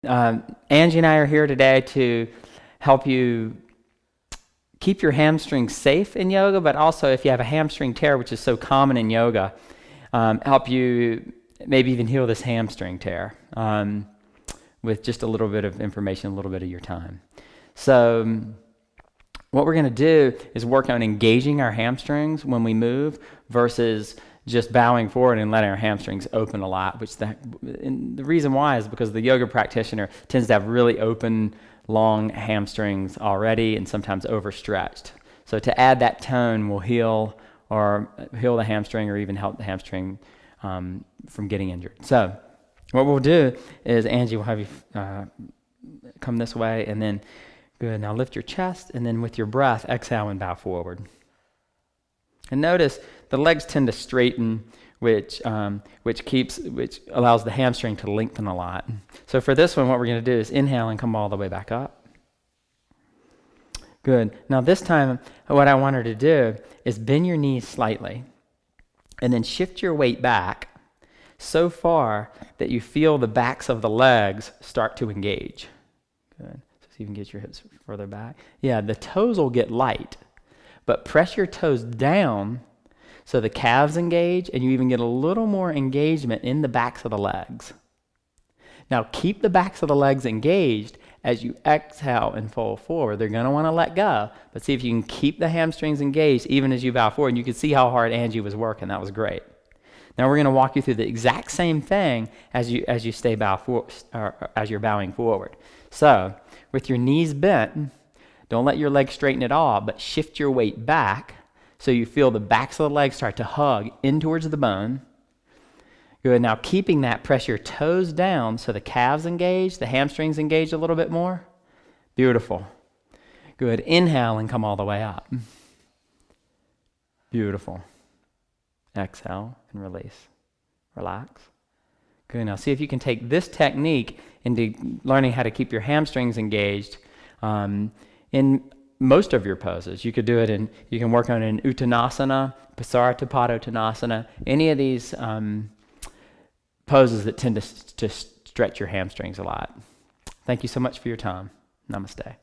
Angie and I are here today to help you keep your hamstrings safe in yoga, but also if you have a hamstring tear, which is so common in yoga, help you maybe even heal this hamstring tear with just a little bit of information, a little bit of your time. So what we're going to do is work on engaging our hamstrings when we move versus just bowing forward and letting our hamstrings open a lot, and the reason why is because the yoga practitioner tends to have really open, long hamstrings already and sometimes overstretched. So to add that tone will heal the hamstring or even help the hamstring from getting injured. So what we'll do is Angie will have you come this way, and then good. Now lift your chest, and then with your breath, exhale and bow forward. And notice the legs tend to straighten, which allows the hamstring to lengthen a lot. So for this one, what we're going to do is inhale and come all the way back up. Good. Now this time, what I want her to do is bend your knees slightly, and then shift your weight back so far that you feel the backs of the legs start to engage. Good. So see if you can get your hips further back. Yeah, the toes will get light, but press your toes down so the calves engage, and you even get a little more engagement in the backs of the legs. Now keep the backs of the legs engaged as you exhale and fold forward. They're going to want to let go, but see if you can keep the hamstrings engaged even as you bow forward. And you can see how hard Angie was working. That was great. Now we're going to walk you through the exact same thing as you stay as you're bowing forward. So with your knees bent, don't let your legs straighten at all, but shift your weight back so you feel the backs of the legs start to hug in towards the bone. Good. Now keeping that, press your toes down so the calves engage, the hamstrings engage a little bit more. Beautiful. Good. Inhale and come all the way up. Beautiful. Exhale and release. Relax. Good. Now see if you can take this technique into learning how to keep your hamstrings engaged in most of your poses. You could do it you can work on it in uttanasana, pasartapatottanasana, any of these poses that tend to stretch your hamstrings a lot. Thank you so much for your time. Namaste.